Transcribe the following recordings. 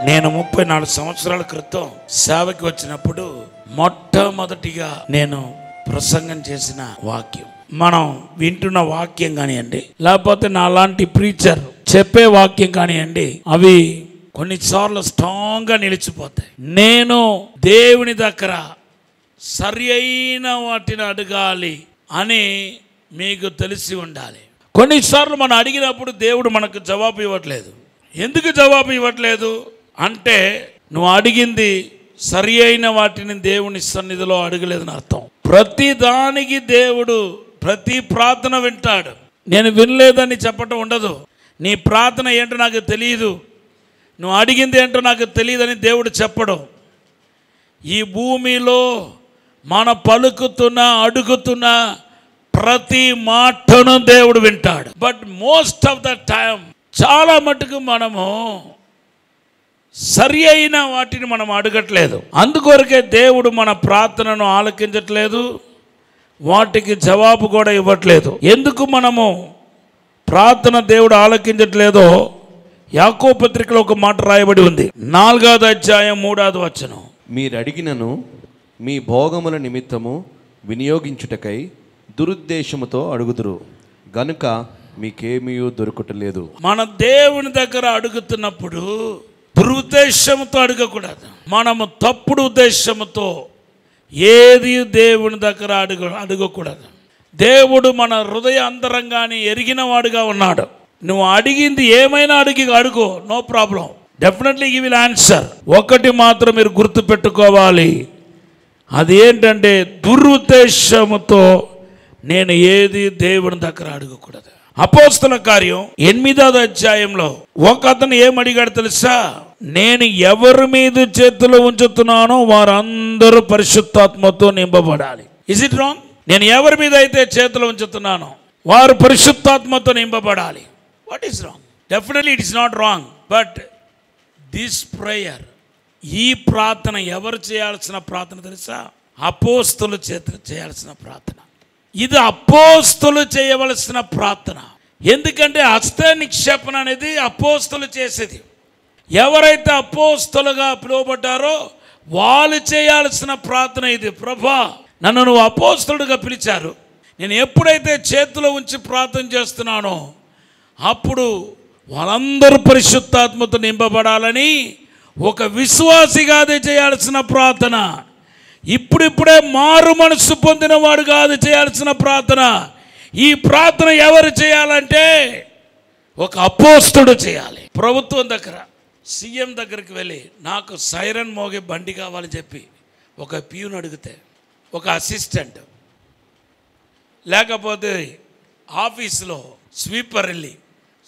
నేను 34 సంవత్సరాల క్రితం సేవకి వచ్చినప్పుడు మొట్టమొదటిగా నేను ప్రసంగం చేసిన వాక్యం, మనం వింటున్న వాక్యం కానివ్వండి, లేకపోతే నాలాంటి ప్రీచర్ చెప్పే వాక్యం కానివ్వండి, అవి కొన్నిసార్లు స్ట్రాంగ్గా నిలిచిపోతాయి. నేను దేవుని దగ్గర సరి అయిన వాటిని అడగాలి అని మీకు తెలిసి ఉండాలి. కొన్నిసార్లు మనం అడిగినప్పుడు దేవుడు మనకు జవాబు ఇవ్వట్లేదు. ఎందుకు జవాబు ఇవ్వట్లేదు అంటే, నువ్వు అడిగింది సరి అయిన వాటిని దేవుని సన్నిధిలో అడగలేదని అర్థం. ప్రతి దానికి దేవుడు ప్రతి ప్రార్థన వింటాడు. నేను వినలేదని చెప్పటం ఉండదు. నీ ప్రార్థన ఏంటో నాకు తెలియదు, నువ్వు అడిగింది ఏంటో నాకు తెలియదని దేవుడు చెప్పడం. ఈ భూమిలో మన పలుకుతున్న అడుగుతున్న ప్రతి మాటను దేవుడు వింటాడు. But most of the time, చాలా మటుకు మనము సరి అయిన వాటిని మనం అడగట్లేదు. అందుకొరకే దేవుడు మన ప్రార్థనను ఆలకించట్లేదు, వాటికి జవాబు కూడా ఇవ్వట్లేదు. ఎందుకు మనము ప్రార్థన దేవుడు ఆలకించట్లేదో యాకోబు పత్రికలో ఒక మాట రాయబడి ఉంది, 4వ అధ్యాయం 3వ వచనం. మీరు అడిగినను మీ భోగముల నిమిత్తము వినియోగించుటకై దురుద్దేశముతో అడుగుదురు గనుక మీకేమీ దొరకటలేదు. మన దేవుని దగ్గర అడుగుతున్నప్పుడు దురుద్దేశంతో అడగకూడదు. మనము తప్పుడు ఉద్దేశంతో ఏది దేవుని దగ్గర అడగకూడదు. దేవుడు మన హృదయ అంతరంగాన్ని ఎరిగిన వాడుగా ఉన్నాడు. నువ్వు అడిగింది ఏమైనా అడుగు, no problem, definitely he will answer. ఒకటి మాత్రం మీరు గుర్తు పెట్టుకోవాలి, అది ఏంటంటే దురుద్దేశముతో నేను ఏది దేవుని దగ్గర అడగకూడదు. అపోస్తల కార్యం 8వ అధ్యాయంలో ఒక అతను ఏమడిగాడు తెలుసా? నేను ఎవరి మీద చేతులు ఉంచుతున్నానో వారందరూ పరిశుద్ధాత్మతో నింపబడాలి. Is it wrong? నేను ఎవరి మీద అయితే చేతులు ఉంచుతున్నానో వారు పరిశుద్ధాత్మతో నింపబడాలి. What is wrong? Definitely it is not wrong. But this prayer, ఈ ప్రార్థన ఎవరు చేయాల్సిన ప్రార్థన తెలుసా? అపోస్తలు చేయాల్సిన ప్రార్థన. ఇది అపోస్తలు చేయవలసిన ప్రార్థన. ఎందుకంటే హస్త నిక్షేపణ అనేది అపోస్తలు చేసేది. ఎవరైతే అపోస్తలుగా పిలువబడ్డారో వాళ్ళు చేయాల్సిన ప్రార్థన ఇది. ప్రభా, నన్ను నువ్వు అపోస్తలుడిగా పిలిచారు, నేను ఎప్పుడైతే చేతిలో ఉంచి ప్రార్థన చేస్తున్నానో అప్పుడు వాళ్ళందరూ పరిశుద్ధాత్మతో నింపబడాలని ఒక విశ్వాసిగా అది చేయాల్సిన ప్రార్థన. ఇప్పుడిప్పుడే మారు మనసు పొందిన వాడు కాదు చేయాల్సిన ప్రార్థన. ఈ ప్రార్థన ఎవరు చేయాలంటే ఒక అపోస్తలుడు చేయాలి. ప్రభుత్వం దగ్గర, సీఎం దగ్గరికి వెళ్ళి నాకు సైరన్ మోగే బండి కావాలని చెప్పి ఒక ప్యూన్ అడిగితే, ఒక అసిస్టెంట్, లేకపోతే ఆఫీసులో స్వీపర్ వెళ్ళి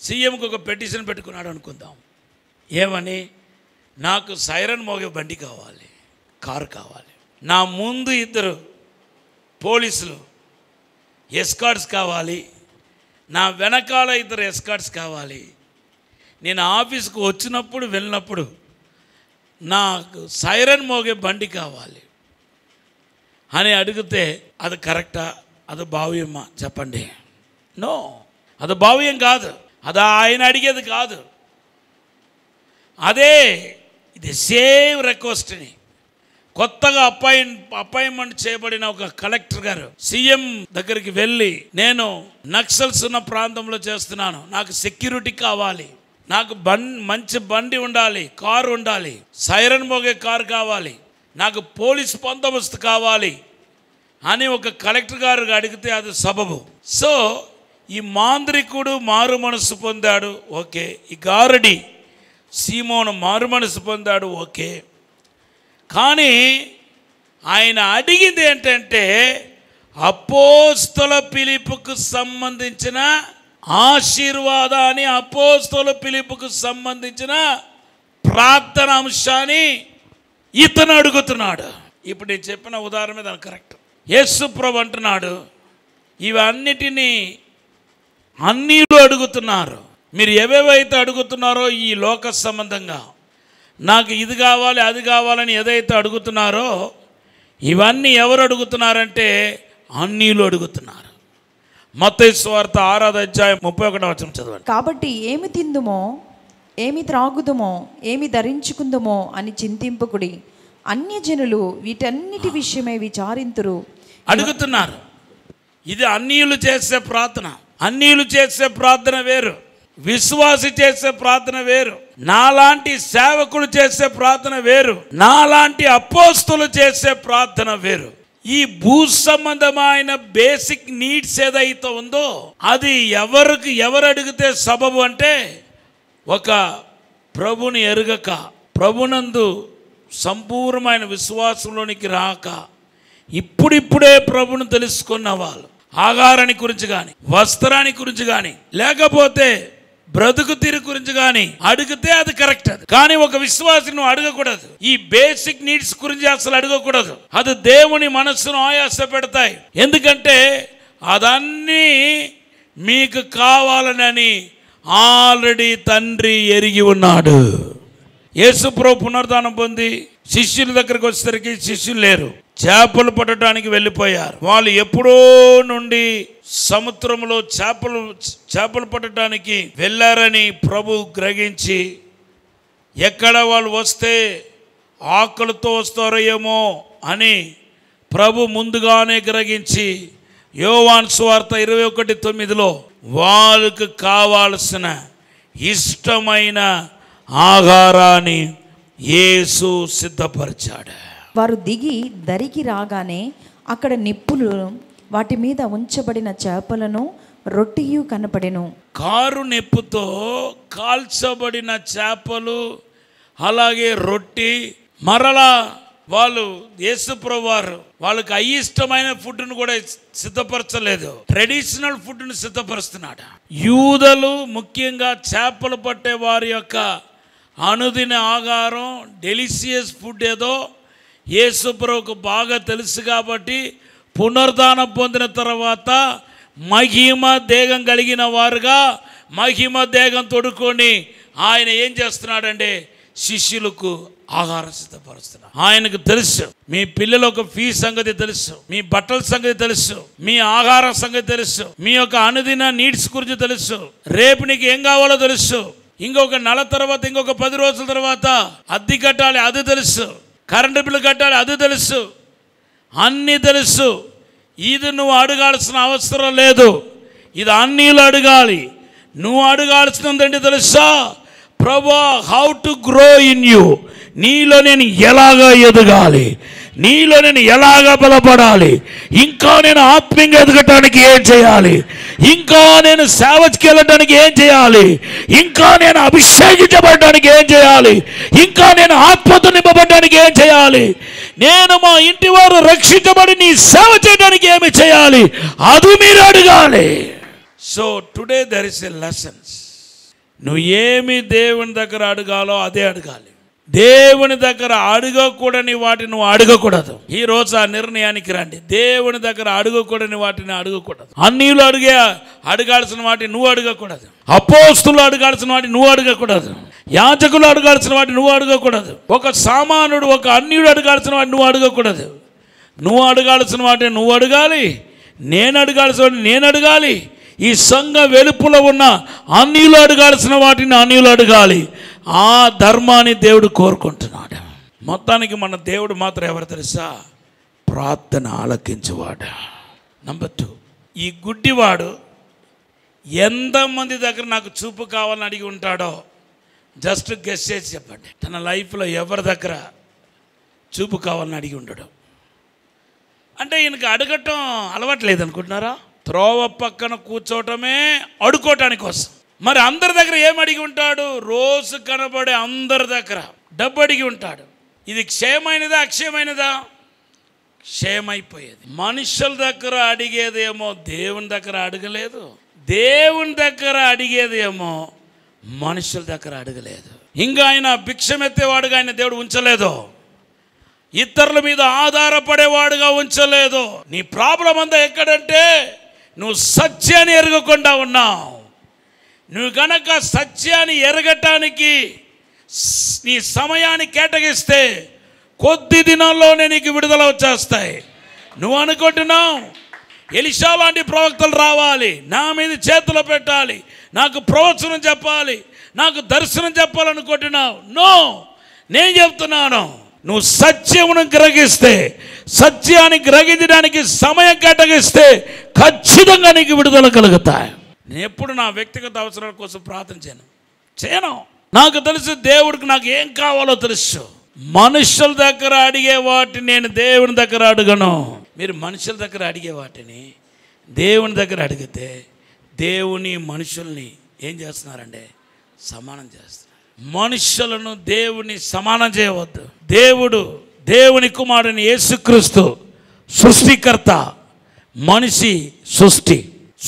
సీఎంకి ఒక పెటిషన్ పెట్టుకున్నాడు అనుకుందాం. ఏమని? నాకు సైరన్ మోగే బండి కావాలి, కారు కావాలి, నా ముందు 2 పోలీసులు ఎస్కార్ట్స్ కావాలి, నా వెనకాల 2 ఎస్కార్ట్స్ కావాలి, నేను ఆఫీస్కి వచ్చినప్పుడు వెళ్ళినప్పుడు నాకు సైరన్ మోగే బండి కావాలి అని అడిగితే అది కరెక్టా? అది భావ్యమా? చెప్పండి. నో, అది భావ్యం కాదు. అది ఆయన అడిగేది కాదు. అదే ఇది సేమ్ రిక్వెస్ట్ని కొత్తగా అపాయింట్మెంట్ చేయబడిన ఒక కలెక్టర్ గారు సీఎం దగ్గరికి వెళ్ళి, నేను నక్సల్స్ ఉన్న ప్రాంతంలో చేస్తున్నాను, నాకు సెక్యూరిటీ కావాలి, నాకు మంచి బండి ఉండాలి, కారు ఉండాలి, సైరన్ మోగే కారు కావాలి, నాకు పోలీస్ బందోబస్తు కావాలి అని ఒక కలెక్టర్ గారు అడిగితే అది సబబు. సో ఈ మాంత్రికుడు మారు మనసు పొందాడు, ఓకే. ఈ గారడి సీమోను మారు మనసు పొందాడు, ఓకే. కానీ ఆయన అడిగింది ఏంటంటే అపోస్తల పిలుపుకు సంబంధించిన ఆశీర్వాదాన్ని, అపోస్తల పిలుపుకు సంబంధించిన ప్రార్థన అంశాన్ని ఇతను అడుగుతున్నాడు. ఇప్పుడు నేను చెప్పిన ఉదాహరణ దాని కరెక్ట్. యేసు ప్రభు అంటున్నాడు, ఇవన్నిటినీ అన్నిలు అడుగుతున్నారు. మీరు ఏవేవైతే అడుగుతున్నారో ఈ లోక సంబంధంగా, నాకు ఇది కావాలి అది కావాలని ఏదైతే అడుగుతున్నారో ఇవన్నీ ఎవరు అడుగుతున్నారంటే అన్నిలు అడుగుతున్నారు. మత్తయి సువార్త 6వ అధ్యాయం 31వ వచనం చదవండి. కాబట్టి ఏమి తిందుమో ఏమి త్రాగుదుమో ఏమి ధరించుకుందుమో అని చింతింపకుడి, అన్యజనులు వీటన్నిటి విషయమై విచారింతురు. అడుగుతున్నారు. ఇది అన్యులు చేసే ప్రార్థన. అన్యులు చేసే ప్రార్థన వేరు, విశ్వాసి చేసే ప్రార్థన వేరు, నాలాంటి సేవకులు చేసే ప్రార్థన వేరు, నాలాంటి అపోస్తులు చేసే ప్రార్థన వేరు. ఈ భూ సంబంధమైన బేసిక్ నీడ్స్ ఏదైతే ఉందో అది ఎవరు అడిగితే సబబు అంటే, ఒక ప్రభుని ఎరుగక, ప్రభునందు సంపూర్ణమైన విశ్వాసంలోనికి రాక, ఇప్పుడిప్పుడే ప్రభును తెలుసుకున్న వాళ్ళు ఆహారాన్ని గురించి కానీ, వస్త్రాన్ని గురించి కానీ, లేకపోతే బ్రతుకు తీరు గురించి కానీ అడిగితే అది కరెక్ట్. అది కానీ ఒక విశ్వాసి నువ్వు అడగకూడదు. ఈ బేసిక్ నీడ్స్ గురించి అసలు అడగకూడదు. అది దేవుని మనస్సును ఆయాస పెడతాయి. ఎందుకంటే అదన్నీ మీకు కావాలని ఆల్రెడీ తండ్రి ఎరిగి ఉన్నాడు. యేసుప్రభు పునరుద్ధానం పొంది శిష్యుల దగ్గరకు వచ్చేసరికి శిష్యులు లేరు, చేపలు పట్టడానికి వెళ్ళిపోయారు. వాళ్ళు ఎప్పుడో నుండి సముద్రంలో చేపలు పట్టడానికి వెళ్ళారని ప్రభు గ్రహించి, ఎక్కడ వాళ్ళు వస్తే ఆకలితో వస్తారో ఏమో అని ప్రభు ముందుగానే గ్రహించి యోవాను సువార్త 21:9 వాళ్ళకు కావాల్సిన ఇష్టమైన ఆహారాన్ని యేసు సిద్ధపరిచాడు. వారు దిగి దరికి రాగానే అక్కడ నిప్పులు, వాటి మీద ఉంచబడిన చేపలను రొట్టెయు కనపడెను. కారు నిప్పుతో కాల్చబడిన చేపలు, అలాగే రొట్టి. మరలా వాళ్ళు యేసుప్రభు వారు వాళ్ళకి అయిష్టమైన ఫుడ్ను కూడా సిద్ధపరచలేదు, ట్రెడిషనల్ ఫుడ్ను సిద్ధపరుస్తున్నాడు. యూదులు ముఖ్యంగా చేపలు పట్టే వారి యొక్క అనుదిన ఆహారం, డెలిషియస్ ఫుడ్ ఏదో యేసుప్రభుకు బాగా తెలుసు. కాబట్టి పునరుద్ధానం పొందిన తర్వాత మహిమ దేహం కలిగిన వారుగా మహిమ దేహం తొడుక్కొని ఆయన ఏం చేస్తున్నాడంటే శిష్యులకు ఆహారం సిద్ధపరుస్తున్నాడు. ఆయనకు తెలుసు మీ పిల్లల ఒక ఫీజు సంగతి తెలుసు, మీ బట్టల సంగతి తెలుసు, మీ ఆహారం సంగతి తెలుసు, మీ యొక్క అనుదిన నీడ్స్ గురించి తెలుసు, రేపు నీకు ఏం కావాలో తెలుసు, ఇంకొక నెల తర్వాత, ఇంకొక 10 రోజుల తర్వాత అద్దె కట్టాలి అది తెలుసు, కరెంటు బిల్లు కట్టాలి అది తెలుసు, అన్నీ తెలుసు. ఇది నువ్వు అడగాల్సిన అవసరం లేదు, ఇది అన్నీలు అడగాలి. నువ్వు అడగాల్సినది తెలుసా? ప్రభువా, how to grow in you, నీలో నేను ఎలాగా ఎదగాలి, నీలో నేను ఎలాగా బలపడాలి, ఇంకా నేను ఆత్మీయంగా ఎదగటానికి ఏం చేయాలి, ఇంకా నేను సేవకి వెళ్ళడానికి ఏం చేయాలి, ఇంకా నేను అభిషేకించబడడానికి ఏం చేయాలి, ఇంకా నేను ఆత్మతో నింపబడడానికి ఏం చేయాలి, నేను మా ఇంటి వారు రక్షించబడి నీ సేవ చేయడానికి ఏమి చేయాలి, అది మీరు అడగాలి. So today there is a lessons. నువ్వు ఏమి దేవుని దగ్గర అడగాలో అదే అడగాలి. దేవుని దగ్గర అడగకూడని వాటిని నువ్వు అడగకూడదు. ఈ రోజు ఆ నిర్ణయానికి రండి. దేవుని దగ్గర అడగకూడని వాటిని అడగకూడదు. అన్నీలు అడగాల్సిన వాటిని నువ్వు అడగకూడదు. అపోస్తులు అడగాల్సిన వాటిని నువ్వు అడగకూడదు. యాజకులు అడగాల్సిన వాటిని నువ్వు అడగకూడదు. ఒక సామానుడు, ఒక అన్యుడు అడగాల్సిన వాటిని నువ్వు అడగకూడదు. నువ్వు అడగాల్సిన వాటిని నువ్వు అడగాలి, నేను అడగాల్సిన వాటిని నేను అడగాలి. ఈ సంఘ వెలుపులో ఉన్న అన్యులు అడగాల్సిన వాటిని అన్యులు అడగాలి. ఆ ధర్మాన్ని దేవుడు కోరుకుంటున్నాడు. మొత్తానికి మన దేవుడు మాత్రం ఎవరు తెలుసా? ప్రార్థన ఆలకించేవాడు. నంబర్ 2, ఈ గుడ్డివాడు ఎంతమంది దగ్గర నాకు చూపు కావాలని అడిగి ఉంటాడో జస్ట్ గెస్ చేసి చెప్పండి. తన లైఫ్లో ఎవరి దగ్గర చూపు కావాలని అడిగి ఉండడు. అంటే ఈయనకి అడగటం అలవాట్లేదు అనుకుంటున్నారా? త్రోవ పక్కన కూర్చోవటమే అడుకోవటానికి కోసం. మరి అందరి దగ్గర ఏం అడిగి ఉంటాడు? రోజు కనబడే అందరి దగ్గర డబ్బు అడిగి ఉంటాడు. ఇది క్షేమైనదా అక్షయమైనదా? క్షేమైపోయేది. మనుషుల దగ్గర అడిగేదేమో దేవుని దగ్గర అడగలేదు, దేవుని దగ్గర అడిగేదేమో మనుషుల దగ్గర అడగలేదు. ఇంకా ఆయన భిక్షమెత్తేవాడుగా ఆయన దేవుడు ఉంచలేదు, ఇతరుల మీద ఆధారపడేవాడుగా ఉంచలేదు. నీ ప్రాబ్లం అంతా ఎక్కడంటే నువ్వు సత్యాన్ని ఎరగకుండా ఉన్నావు. నువ్వు గనక సత్యాన్ని ఎరగటానికి నీ సమయాన్ని కేటాయిస్తే కొద్ది దినాల్లోనే నీకు విడుదల వచ్చేస్తాయి. నువ్వు అనుకుంటున్నావు ఎలీషా లాంటి ప్రవక్తలు రావాలి, నా మీద చేతులు పెట్టాలి, నాకు ప్రవచనం చెప్పాలి, నాకు దర్శనం చెప్పాలనుకుంటున్నావు. నో, నేను చెప్తున్నాను, నువ్వు సత్యమును గ్రహిస్తే, సత్యాన్ని గ్రహించడానికి సమయం కేటాయిస్తే ఖచ్చితంగా నీకు విడుదల కలుగుతాయి. నేను ఎప్పుడు నా వ్యక్తిగత అవసరాల కోసం ప్రార్థన చేయను. నాకు తెలుసు దేవుడికి నాకు ఏం కావాలో తెలుసు. మనుషుల దగ్గర అడిగే వాటిని నేను దేవుని దగ్గర అడగను. మీరు మనుషుల దగ్గర అడిగే వాటిని దేవుని దగ్గర అడిగితే దేవుని మనుషుల్ని ఏం చేస్తున్నారంటే సమానం చేస్తున్నారు. మనుషులను దేవుని సమానం చేయవద్దు. దేవుని కుమారుని యేసుక్రీస్తు సృష్టికర్త, మనిషి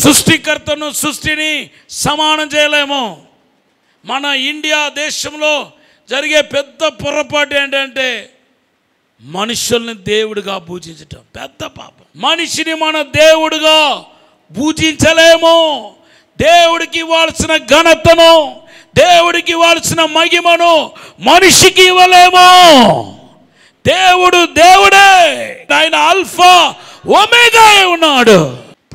సృష్టికర్తను సృష్టిని సమానం చేయలేము. మన ఇండియా దేశంలో జరిగే పెద్ద పొరపాటు ఏంటంటే మనుషుల్ని దేవుడిగా పూజించటం పెద్ద పాపం. మనిషిని మన దేవుడిగా పూజించలేము. దేవుడికి ఇవ్వాల్సిన ఘనతను, దేవుడికి ఇవ్వాల్సిన మహిమను మనిషికి ఇవ్వలేము. దేవుడే, ఆయన ఆల్ఫా ఒమేగా ఉన్నాడు.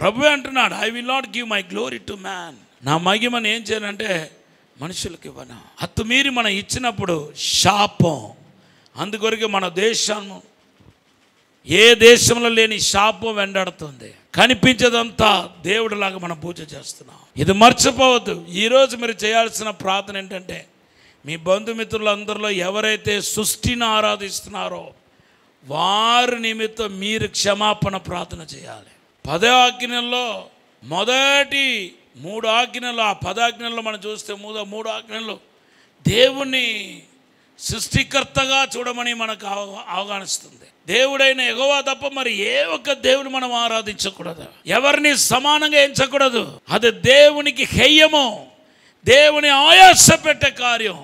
ప్రభు అంటున్నాడు, I will not give my glory to man. నా మహిమను ఏం చేయనంటే మనుషులకు ఇవ్వను. అత్తుమీరి మనం ఇచ్చినప్పుడు శాపం. అందుకొరకు మన దేశం, ఏ దేశంలో లేని శాపం వెంటాడుతుంది. కనిపించదంతా దేవుడిలాగా మనం పూజ చేస్తున్నాం. ఇది మర్చిపోవద్దు. ఈరోజు మీరు చేయాల్సిన ప్రార్థన ఏంటంటే, మీ బంధుమిత్రులందరిలో ఎవరైతే సృష్టిని ఆరాధిస్తున్నారో వారి నిమిత్తం మీరు క్షమాపణ ప్రార్థన చేయాలి. 10 ఆజ్ఞల్లో మొదటి 3 ఆజ్ఞలు, ఆ 10 ఆజ్ఞల్లో మనం చూస్తే 3 ఆజ్ఞలు దేవుణ్ణి సృష్టికర్తగా చూడమని మనకు అవగానిస్తుంది. దేవుడైన యెహోవా తప్ప మరి ఏ ఒక్క దేవుని మనం ఆరాధించకూడదు, ఎవరిని సమానంగా ఎంచకూడదు. అది దేవునికి హేయము, దేవుని ఆయాస పెట్టే కార్యం.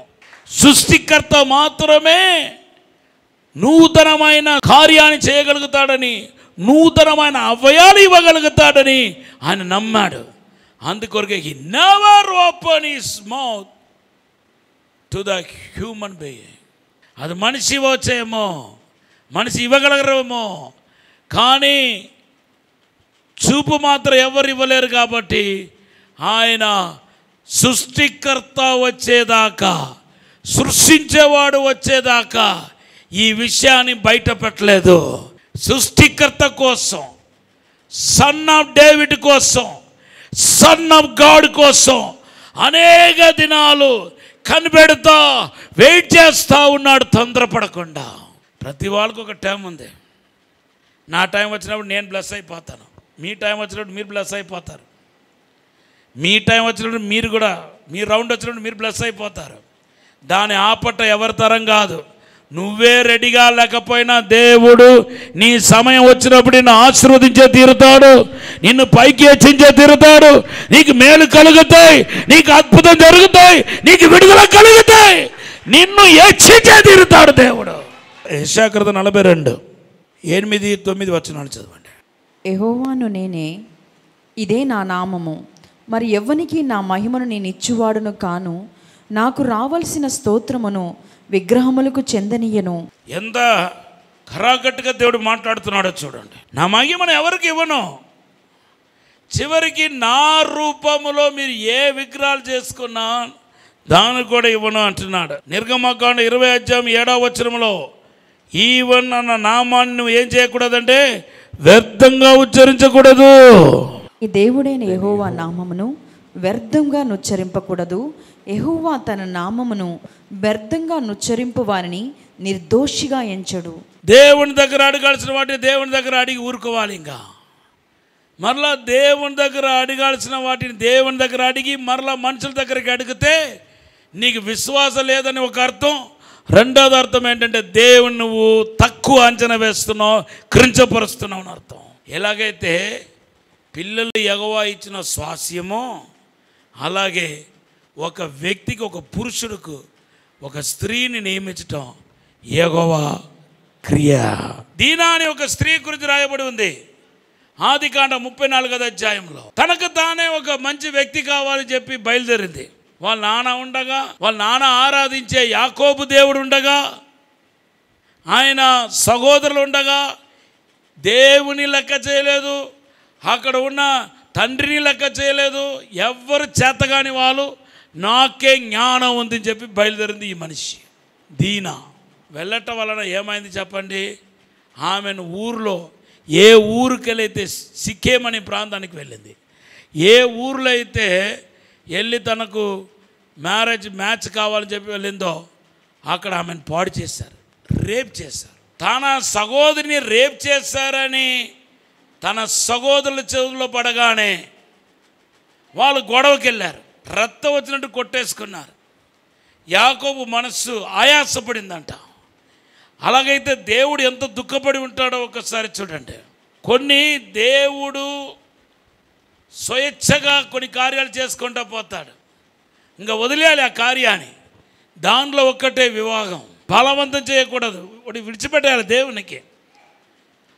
సృష్టికర్త మాత్రమే నూతనమైన కార్యాన్ని చేయగలుగుతాడని, నూతనమైన అవయాలు ఇవ్వగలుగుతాడని ఆయన నమ్మాడు. అందుకొరకే హి never open his mouth to the human being. అది మనిషి వచ్చేమో, మనిషి ఇవ్వగలగరేమో, కానీ చూపు మాత్రం ఎవరు ఇవ్వలేరు. కాబట్టి ఆయన సృష్టికర్త వచ్చేదాకా, సృష్టించేవాడు వచ్చేదాకా ఈ విషయాన్ని బయట పెట్టలేదు. సృష్టికర్త కోసం, సన్ ఆఫ్ డేవిడ్ కోసం, సన్ ఆఫ్ గాడ్ కోసం అనేక దినాలు కనిపెడతా వెయిట్ చేస్తూ ఉన్నాడు, తొందరపడకుండా. ప్రతి వాళ్ళకు ఒక టైం ఉంది. నా టైం వచ్చినప్పుడు నేను బ్లెస్ అయిపోతాను, మీ టైం వచ్చినప్పుడు మీరు బ్లెస్ అయిపోతారు, మీ టైం వచ్చినప్పుడు మీరు కూడా, మీ రౌండ్ వచ్చినప్పుడు మీరు బ్లెస్ అయిపోతారు. దాని ఆపట ఎవరి తరం కాదు. నువ్వే రెడీగా లేకపోయినా దేవుడు నీ సమయం వచ్చినప్పుడు నిన్ను ఆశీర్వదించే తీరుతాడు, నిన్ను పైకి హెచ్చించే తీరుతాడు. నీకు మేలు కలుగుతాయి, నీకు అద్భుతం జరుగుతాయి, నీకు విడుదల కలుగుతాయి, నిన్ను హెచ్చించే తీరుతాడు దేవుడు. యెషయా 42, 8, 9 వచనాలు చదవండి. యెహోవాను నేనే, ఇదే నా నామము, మరి ఎవ్వనికి నా మహిమను నేను ఇచ్చువాడును కాను, నాకు రావాల్సిన స్తోత్రమును విగ్రహములకు చెందనీయను. ఎంత ఖరాగట్టుగా దేవుడు మాట్లాడుతున్నాడో చూడండి. నా మహిమను ఎవరికి ఇవ్వను, చివరికి నా రూపములో మీరు ఏ విగ్రహాలు చేసుకున్నా దాన్ని కూడా ఇవ్వను అంటున్నాడు. నిర్గమకాండం 20:7 ఈవన్ అన్న నామాన్ని నువ్వు ఏం చేయకూడదంటే వ్యర్థంగా ఉచ్చరించకూడదు. ఈ దేవుడైన యెహోవా నామమును వ్యర్థంగా నుచ్చరింపకూడదు. యెహోవా తన నామమును వ్యర్థంగా నుచ్చరింపు వారిని నిర్దోషిగా ఎంచడు. దేవుని దగ్గర అడగాల్సిన వాటిని దేవుని దగ్గర అడిగి ఊరుకోవాలి. ఇంకా మరలా దేవుని దగ్గర అడగాల్సిన వాటిని దేవుని దగ్గర అడిగి మరలా మనుషుల దగ్గరికి అడిగితే నీకు విశ్వాసం లేదని ఒక అర్థం. రెండోది అర్థం ఏంటంటే దేవుని నువ్వు తక్కువ అంచనా వేస్తున్నావు, క్రించపరుస్తున్నావు అని అర్థం. ఎలాగైతే పిల్లలు యెహోవా ఇచ్చిన స్వాస్యమో అలాగే ఒక వ్యక్తికి, ఒక పురుషుడికి ఒక స్త్రీని నియమించటం యెహోవా క్రియ. దీనా అని ఒక స్త్రీ గురించి రాయబడి ఉంది ఆదికాండం 34 తనకు తానే ఒక మంచి వ్యక్తి కావాలని చెప్పి బయలుదేరింది. వాళ్ళ నాన్న ఉండగా, వాళ్ళ నాన్న ఆరాధించే యాకోబు దేవుడు ఉండగా, ఆయన సహోదరులు ఉండగా దేవుని లెక్క చేయలేదు, అక్కడ ఉన్న తండ్రిని లెక్క చేయలేదు. ఎవ్వరు చేతగాని వాళ్ళు నాకే జ్ఞానం ఉందని చెప్పి బయలుదేరింది ఈ మనిషి దీనా. వెళ్ళటం వలన ఏమైంది చెప్పండి? ఆమెను ఊరిలో ఏ ఊరికెళ్ళైతే సిక్కేం అనే ప్రాంతానికి వెళ్ళింది, ఏ ఊరిలో అయితే వెళ్ళి తనకు మ్యాచ్ కావాలని చెప్పి వెళ్ళిందో అక్కడ ఆమెను పాడు చేశారు, రేప్ చేశారు. తన సహోదరిని రేప్ చేశారని తన సహోదరుల చెవుల్లో పడగానే వాళ్ళు గొడవకి వెళ్ళారు, రక్తం వచ్చినట్టు కొట్టేసుకున్నారు. యాకోబు మనస్సు ఆయాసపడిందంట. అలాగైతే దేవుడు ఎంత దుఃఖపడి ఉంటాడో ఒకసారి చూడండి. కొన్ని దేవుడు స్వేచ్ఛగా కొన్ని కార్యాలు చేసుకుంటూ పోతాడు, ఇంకా వదిలేయాలి ఆ కార్యాన్ని. దానిలో ఒక్కటే వివాహం, బలవంతం చేయకూడదు, విడిచిపెట్టాలి దేవునికి.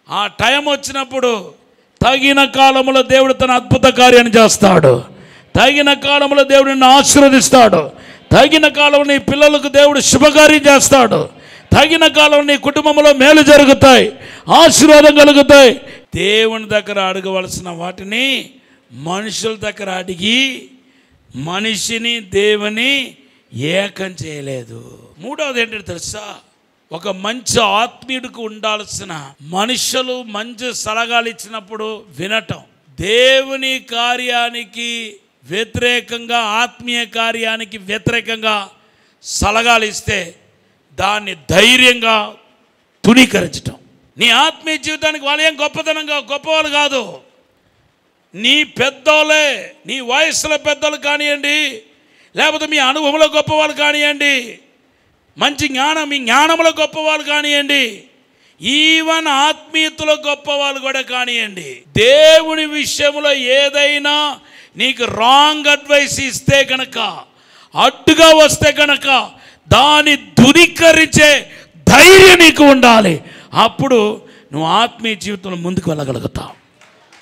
ఆ టైం వచ్చినప్పుడు తగిన కాలంలో దేవుడు తన అద్భుత కార్యాన్ని చేస్తాడు, తగిన కాలంలో దేవుడిని ఆశీర్వదిస్తాడు, తగిన కాలంలో నీ పిల్లలకు దేవుడు శుభకార్యం చేస్తాడు, తగిన కాలంలో నీ కుటుంబంలో మేలు జరుగుతాయి, ఆశీర్వాదం కలుగుతాయి. దేవుని దగ్గర అడగవలసిన వాటిని మనుషుల దగ్గర అడిగి మనిషిని దేవుని ఏకం చేయలేదు. మూడవది ఏంటంటే తెలుసా? ఒక మంచి ఆత్మీయుడికి ఉండాల్సిన మనుషులు మంచి సలహాలు ఇచ్చినప్పుడు వినటం. దేవుని కార్యానికి వ్యతిరేకంగా, ఆత్మీయ కార్యానికి వ్యతిరేకంగా సలహాలు ఇస్తే దాన్ని ధైర్యంగా తుణీకరించటం. నీ ఆత్మీయ జీవితానికి వాళ్ళు ఏం గొప్పవాళ్ళు కాదు, నీ పెద్దోళ్ళే, నీ వయస్సులో పెద్దలు కానివ్వండి, లేకపోతే మీ అనుభవంలో గొప్పవాళ్ళు కానివ్వండి, మంచి జ్ఞానం మీ జ్ఞానంలో గొప్పవాళ్ళు కానివ్వండి, ఈవెన్ ఆత్మీయతలో గొప్పవాళ్ళు కూడా కానివ్వండి. దేవుని విషయంలో ఏదైనా నీకు రాంగ్ అడ్వైస్ ఇస్తే కనుక, అడ్డుగా వస్తే కనుక దాన్ని ధృవీకరించే ధైర్యం నీకు ఉండాలి. అప్పుడు నువ్వు ఆత్మీయ జీవితంలో ముందుకు వెళ్ళగలుగుతావు.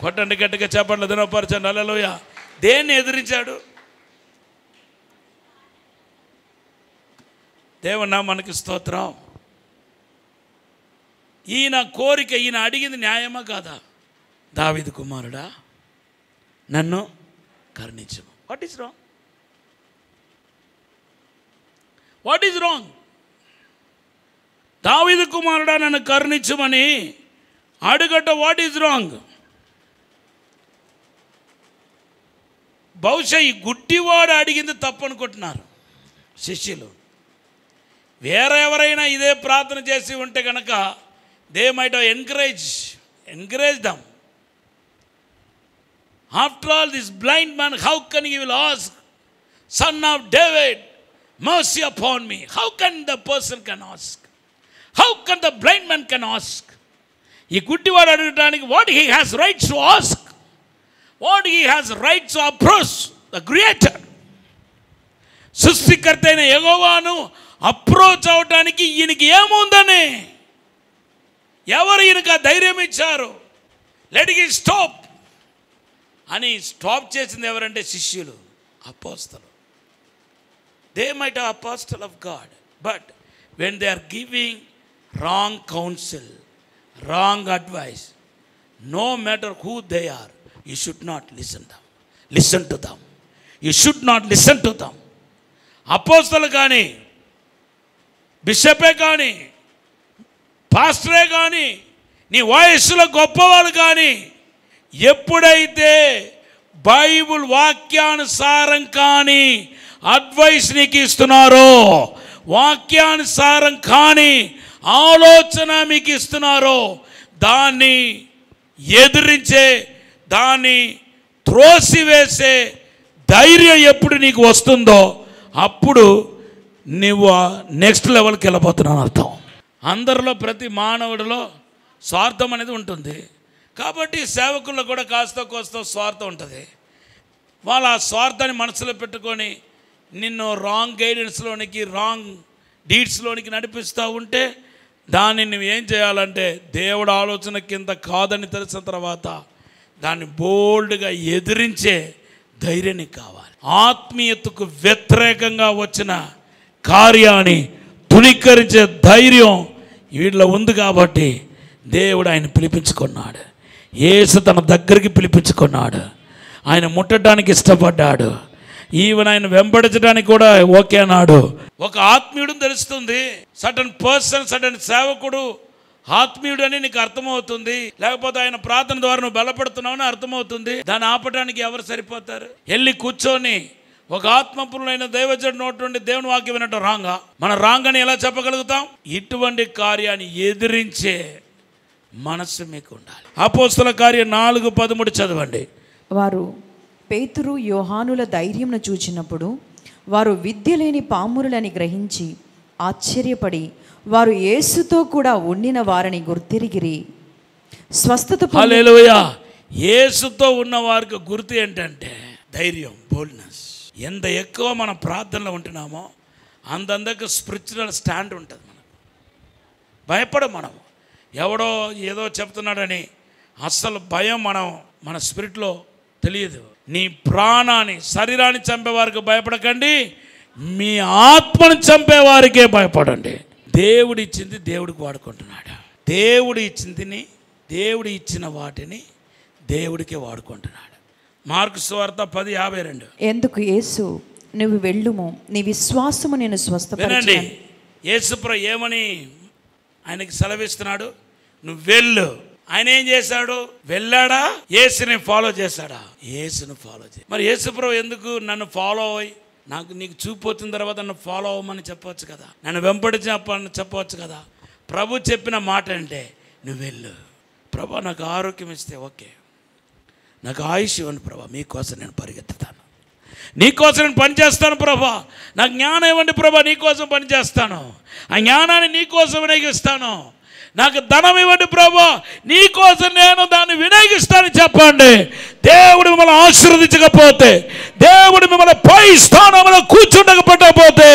కొట్టండి గట్టిగా, చెప్పండి, దినపరచండి. హల్లెలూయా. దేన్ని ఎదిరించాడు? దేవుని నామానికి స్తోత్రం. ఈయన కోరిక, ఈయన అడిగింది న్యాయమా కాదా? దావీదు కుమారుడా నన్ను కరుణించము. What is wrong? What is wrong? దావీదు కుమారుడా నన్ను కరుణించమని అడుగట వాట్ ఈజ్ రాంగ్? బహుశా ఈ గుడ్డివాడు అడిగింది తప్పు అనుకుంటున్నారు శిష్యులు. వేరే ఎవరైనా ఇదే ప్రార్థన చేసి ఉంటే కనుక they might have encourage dum. After all this blind man, how can you will ask son of David mercy upon me? How can the person can ask? How can the blind man can ask? ఈ గుడ్డివాడు అడగడానికి what he has rights to ask, what he has rights to approach the creator. సృష్టికర్త అయిన యెహోవాను approach అవడానికి ఈయనకి ఏముందని, ఎవరు ఈయనకు ఆ ధైర్యం ఇచ్చారు? లెట్ హిమ్ స్టాప్ అని స్టాప్ చేసింది ఎవరంటే శిష్యులు, అపోస్తలు. They might have apostle of God, but when they are giving wrong counsel, wrong advice, no matter who they are, you should not listen to them. You should not listen to them. అపోస్తలు కానీ, బిషపే కానీ, పాస్టరే కానీ, నీ వయస్సులో గొప్పవాళ్ళు కానీ, ఎప్పుడైతే Bible వాక్యానుసారం కానీ అడ్వైస్ నీకు ఇస్తున్నారో, వాక్యానుసారం కానీ ఆలోచన మీకు ఇస్తున్నారో, దాన్ని ఎదిరించే, దాన్ని త్రోసివేసే ధైర్యం ఎప్పుడు నీకు వస్తుందో అప్పుడు నువ్వు నెక్స్ట్ లెవెల్కి వెళ్ళిపోతున్నావు అర్థం. అందరిలో, ప్రతి మానవుడిలో స్వార్థం అనేది ఉంటుంది. కాబట్టి సేవకుల్లో కూడా కాస్త కోస్త స్వార్థం ఉంటుంది. వాళ్ళు ఆ స్వార్థాన్ని మనసులో పెట్టుకొని నిన్ను రాంగ్ గైడెన్స్లోనికి, రాంగ్ డీడ్స్లోనికి నడిపిస్తూ ఉంటే దాన్ని నువ్వు ఏం చేయాలంటే దేవుడు ఆలోచన కింద కాదని తెలిసిన తర్వాత దాన్ని బోల్డ్గా ఎదిరించే ధైర్యం నీకు కావాలి. ఆత్మీయతకు వ్యతిరేకంగా వచ్చిన కార్యాన్ని తుణీకరించే ధైర్యం వీళ్ళలో ఉంది. కాబట్టి దేవుడు ఆయన పిలిపించుకున్నాడు. యేసు తన దగ్గరికి పిలిపించుకున్నాడు. ఆయన ముట్టడానికి ఇష్టపడ్డాడు. ఈవెన్ ఆయన వెంబడించడానికి కూడా ఓకే అన్నాడు. ఒక ఆత్మీయుడు తెలుస్తుంది, సడన్ పర్సన్, సడన్ సేవకుడు ఆత్మీయుడు అని నీకు అర్థమవుతుంది, లేకపోతే ఆయన ప్రార్థన ద్వారా నువ్వు బలపడుతున్నావని అర్థమవుతుంది. దాన్ని ఆపడానికి ఎవరు సరిపోతారు? వెళ్ళి కూర్చొని ఒక ఆత్మపూర్ణమైన దైవజనుడి నోటి నుండి దేవుని వాక్యం వినటం రాంగా? మన రాంగ్ అని ఎలా చెప్పగలుగుతాం? ఇటువంటి కార్యాన్ని ఎదిరించే మనస్సు మీకు ఉండాలి. అపోస్తల కార్యం 4:13 చదవండి. వారు పేతురు యోహానుల ధైర్యంను చూచినప్పుడు వారు విద్య లేని పామురులని గ్రహించి ఆశ్చర్యపడి వారు యేసుతో కూడా ఉండిన వారిని గుర్తిరిగిరి. స్వస్థత హల్లెలూయా. యేసుతో ఉన్న వారికి గుర్తు ఏంటంటే ధైర్యం, బోల్డ్నెస్. ఎంత ఎక్కువ మనం ప్రార్థనలో ఉంటున్నామో అంతంతకు స్పిరిచువల్ స్టాండ్ ఉంటుంది. మనం భయపడం. మనం ఎవడో ఏదో చెప్తున్నాడని అస్సలు భయం మన స్పిరిట్లో తెలియదు. నీ ప్రాణాన్ని, శరీరాన్ని చంపేవారికి భయపడకండి, మీ ఆత్మను చంపేవారికే భయపడండి. దేవుడు ఇచ్చింది దేవుడికి వాడుకుంటున్నాడు. దేవుడు ఇచ్చిన వాటిని దేవుడికే వాడుకుంటున్నాడు. మార్కు సువార్త 10:52. ఎందుకు యేసు నువ్వు వెళ్ళుము, నీ విశ్వాసము నేను స్వస్థపరచును. యేసుప్రభు ఏమని ఆయనకి సెలవిస్తున్నాడు? నువ్వు వెళ్ళు. ఆయన ఏం చేశాడు? వెళ్ళాడా? యేసుని ఫాలో చేశాడా? యేసుని ఫాలో చేసి. మరి యేసుప్రభు ఎందుకు నన్ను ఫాలో అయ్యి, నీకు చూపు వచ్చిన తర్వాత నన్ను ఫాలో అవ్వమని చెప్పవచ్చు కదా, నన్ను వెంబడించని చెప్పవచ్చు కదా. ప్రభు చెప్పిన మాట అంటే నువ్వు వెళ్ళు. ప్రభా నాకు ఆరోగ్యం ఇస్తే ఓకే, నాకు ఆయుష్ ఇవ్వండి ప్రభా, మీకోసం నేను పరిగెత్తుతాను, నీకోసం నేను పనిచేస్తాను ప్రభా. నాకు జ్ఞానం ఇవ్వండి ప్రభా, నీకోసం పనిచేస్తాను, ఆ జ్ఞానాన్ని నీకోసం వినియోగిస్తాను. నాకు ధనం ఇవ్వండి ప్రభా, నీకోసం నేను దాన్ని వినియోగిస్తానని చెప్పండి. దేవుడు మిమ్మల్ని ఆశీర్వదించకపోతే, దేవుడు మిమ్మల్ని పై స్థానంలో కూర్చుండకపోతే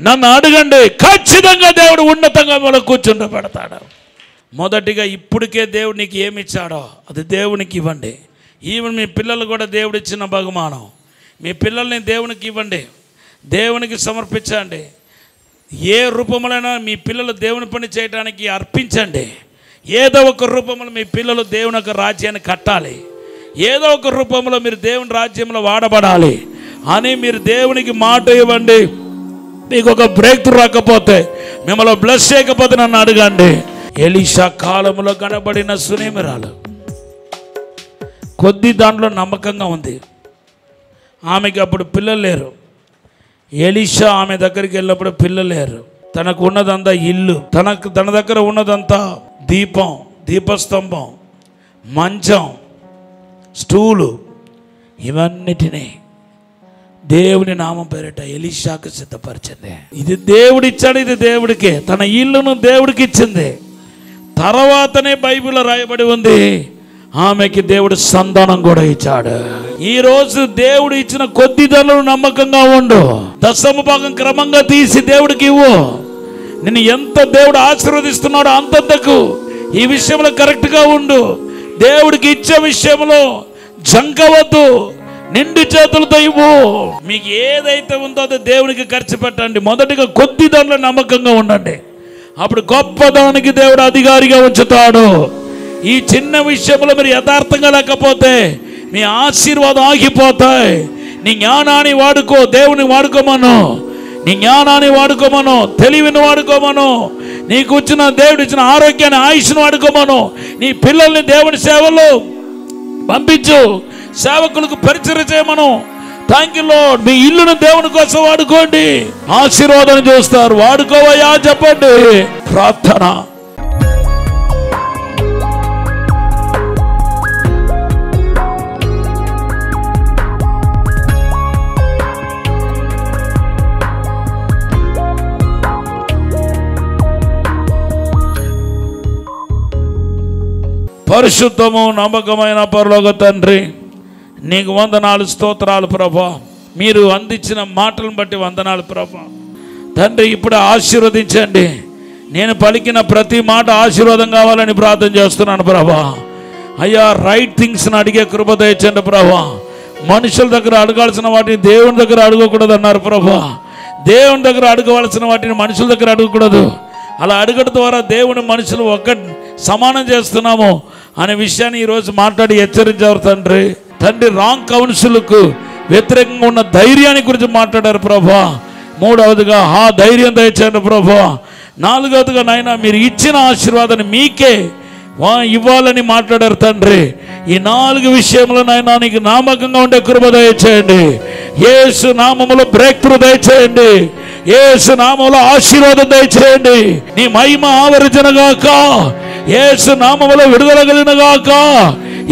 నన్ను అడగండి, ఖచ్చితంగా దేవుడు ఉన్నతంగా మిమ్మల్ని కూర్చుండబెడతాడు. మొదటిగా ఇప్పటికే దేవుడు నీకు ఏమి ఇచ్చాడో అది దేవునికి ఇవ్వండి. ఈవెన్ మీ పిల్లలు కూడా దేవుడు ఇచ్చిన బహుమానం, మీ పిల్లల్ని దేవునికి ఇవ్వండి, దేవునికి సమర్పించండి. ఏ రూపంలోనైనా మీ పిల్లలు దేవుని పని చేయడానికి అర్పించండి. ఏదో ఒక రూపంలో మీ పిల్లలు దేవుని యొక్క రాజ్యాన్ని కట్టాలి, ఏదో ఒక రూపంలో మీరు దేవుని రాజ్యంలో వాడబడాలి అని మీరు దేవునికి మాట ఇవ్వండి. మీకు ఒక బ్రేక్ త్రూ రాకపోతే, మిమ్మల్ని బ్లెస్ చేయకపోతే నన్ను అడగండి. ఎలీషా కాలంలో కనబడిన సునేమిరాలు కొద్ది దాంట్లో నమ్మకంగా ఉంది. ఆమెకి అప్పుడు పిల్లలు లేరు. ఎలీషా ఆమె దగ్గరికి వెళ్ళినప్పుడు పిల్లలు లేరు. తనకు ఉన్నదంతా ఇల్లు, తన దగ్గర ఉన్నదంతా దీపం, దీపస్తంభం, మంచం, స్టూలు, ఇవన్నిటినీ దేవుని నామం పేరిట ఎలీషాకు సిద్ధపరిచింది. ఇది దేవుడిచ్చాడు, ఇది దేవుడికే. తన ఇల్లును దేవుడికి ఇచ్చింది. తర్వాతనే బైబిల్లో రాయబడి ఉంది, ఆమెకి దేవుడు సంతానం కూడా ఇచ్చాడు. ఈరోజు దేవుడు ఇచ్చిన కొద్ది ధనలు నమ్మకంగా ఉండు. దశమ భాగం క్రమంగా తీసి దేవుడికి ఇవ్వు. నిన్ను ఎంత దేవుడు ఆశీర్వదిస్తున్నాడో అంతంతకు ఈ విషయంలో కరెక్ట్గా ఉండు. దేవుడికి ఇచ్చే విషయంలో జంకవద్దు, నిండు చేతులతో ఇవ్వు. మీకు ఏదైతే ఉందో అది దేవునికి ఖర్చు పెట్టండి. మొదటిగా కొద్ది ధనలు నమ్మకంగా ఉండండి, అప్పుడు గొప్ప దానికి దేవుడు అధికారిగా ఉంచుతాడు. ఈ చిన్న విషయంలో మీరు యథార్థంగా లేకపోతే మీ ఆశీర్వాదం ఆగిపోతాయి. నీ జ్ఞానాన్ని వాడుకో, దేవుని వాడుకోమను, నీ జ్ఞానాన్ని వాడుకోమను, తెలివిని వాడుకోమను, నీకు వచ్చిన దేవుడు ఇచ్చిన ఆరోగ్యాన్ని, ఆయుష్ను వాడుకోమను. నీ పిల్లల్ని దేవుని సేవలో పంపించు, సేవకులకు పరిచయం చేయమను. Thank you lord. మీ ఇల్లును దేవుని కోసం వాడుకోండి, ఆశీర్వాదం చూస్తారు. వాడుకోవయ్యా చెప్పండి. ప్రార్థన. పరిశుద్ధము నమ్మకమైన పరలోక తండ్రి, నీకు వందనాలు, స్తోత్రాలు ప్రభా. మీరు అందించిన మాటలను బట్టి వందనాలు ప్రభా. తండ్రి ఇప్పుడు ఆశీర్వదించండి. నేను పలికిన ప్రతి మాట ఆశీర్వాదం కావాలని ప్రార్థన చేస్తున్నాను ప్రభా. అయ్యా, రైట్ థింగ్స్ని అడిగే కృప దయచండి ప్రభా. మనుషుల దగ్గర అడగాల్సిన వాటిని దేవుని దగ్గర అడగకూడదు అన్నారు ప్రభా. దేవుని దగ్గర అడగవలసిన వాటిని మనుషుల దగ్గర అడగకూడదు. అలా అడగడం ద్వారా దేవుని మనుషులు ఒక్క సమానం చేస్తున్నాము అనే విషయాన్ని ఈరోజు మాట్లాడి హెచ్చరించారు తండ్రి. రాంగ్ కౌన్సిల్కు వ్యతిరేకంగా ఉన్న ధైర్యాన్ని గురించి మాట్లాడారు ప్రభా. మూడవదిగా ఆ ధైర్యం దయచేయండి ప్రభా. నాలుగవదిగా నాయన మీరు ఇచ్చిన ఆశీర్వాదాన్ని మీకే ఇవ్వాలని మాట్లాడారు తండ్రి. ఈ 4 విషయంలో నాయన నీకు నామకంగా ఉండే కృప దయచేయండి. యేసు నామములో బ్రేక్ త్రూ దయచేయండి. యేసు నామములో ఆశీర్వాదం దయచేయండి. నీ మహిమ ఆవరించనుగాక. యేసు నామములో విడుదల కలిగినగాక.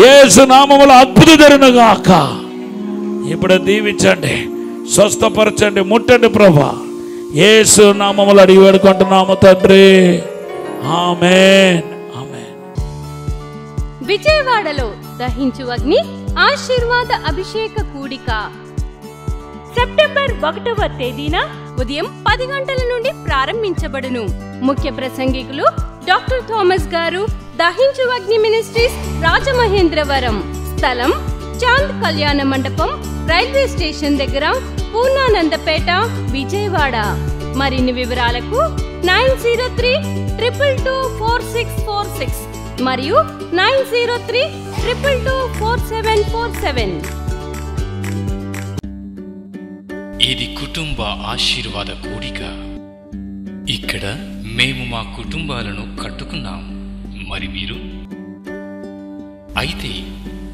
యేసు నామములో అద్భుతం జరిగినగాక. ఇప్పుడు దీవించండి, స్వస్థపరచండి, ముట్టండి ప్రభా. యేసు నామములో అడిగి వేడుకుంటున్నాము తండ్రి. ఆమేన్. విజయవాడలో దహించు అగ్ని ఆశీర్వాద అభిషేక కూడిక సెప్టెంబర్ 1వ తేదీన ఉదయం 10 గంటల నుండి ప్రారంభించబడును. ముఖ్య ప్రసంగికులు డాక్టర్ థామస్ గారు, దహించు అగ్ని మినిస్ట్రీస్, రాజమహేంద్రవరం. స్థలం చాంద్ కళ్యాణ మండపం, రైల్వే స్టేషన్ దగ్గర, పూర్ణానందపేట, విజయవాడ. మరిన్ని వివరాలకు 9032224646 మరియు 9032224747. ఇది కుటుంబ ఆశీర్వాద కూడిక. ఇక్కడ మేము మా కుటుంబాలను కట్టుకున్నాం. మరి మీరు? అయితే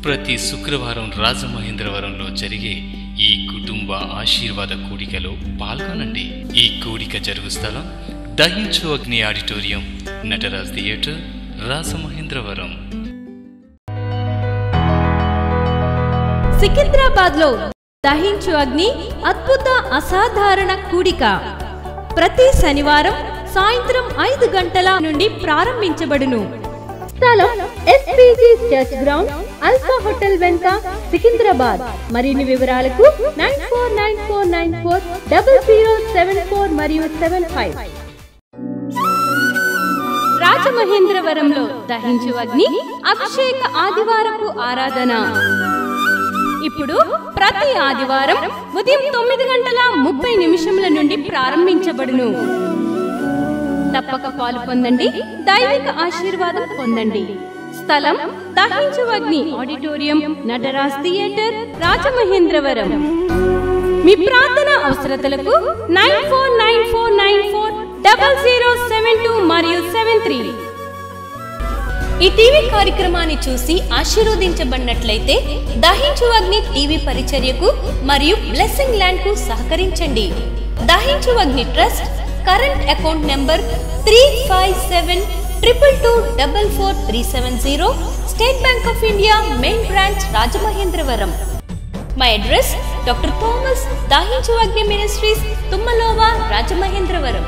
ప్రతి శుక్రవారం రాజమహేంద్రవరంలో జరిగే ఈ కుటుంబ ఆశీర్వాద కూడికలో పాల్గొనండి. ఈ కూడిక జరుగు స్థలం దహించు అగ్ని ఆడిటోరియం, నటరాజ్ థియేటర్, రాజమహేంద్రవరం. సికింద్రాబాద్ లో దహించు అగ్ని అద్భుత అసాధారణ కూడిక ప్రతి శనివారం సాయంత్రం 5 గంటల నుండి ప్రారంభించబడును. స్థలం SPG church ground, alpha hotel వెనుక, సికింద్రాబాద్. మరిన్ని వివరాలకు 9494940074 మరియు 75. రాజమహేంద్రవరంలో దహించు అగ్ని అభిషేక ఆదివారపు ఆరాధన ఇప్పుడు ప్రతి ఆదివారం ఉదయం 9:30 నుండి ప్రారంభించబడును. తప్పక పాలు పొందండి, దైవిక ఆశీర్వాదం పొందండి. స్థలం దహించు అగ్ని ఆడిటోరియం, నటరాజ్ థియేటర్, రాజమహేంద్రవరం. మీ ప్రార్థన అవసరతలకు 9494940072 మరియు 73. ఈ టీవీ కార్యక్రమాన్ని చూసి ఆశీర్వదించబడినట్లయితే దహించు అగ్ని టీవీ పరిచర్యకు మరియు బ్లెస్సింగ్ ల్యాండ్ కు సహకరించండి. దహించు అగ్ని trust current account number 357222444370, State Bank of India, main branch, Rajamahendravaram. My address doctor Thomas, దహించు అగ్ని మినిస్ట్రీస్, తుమ్మలోవా, రాజమహేంద్రవరం.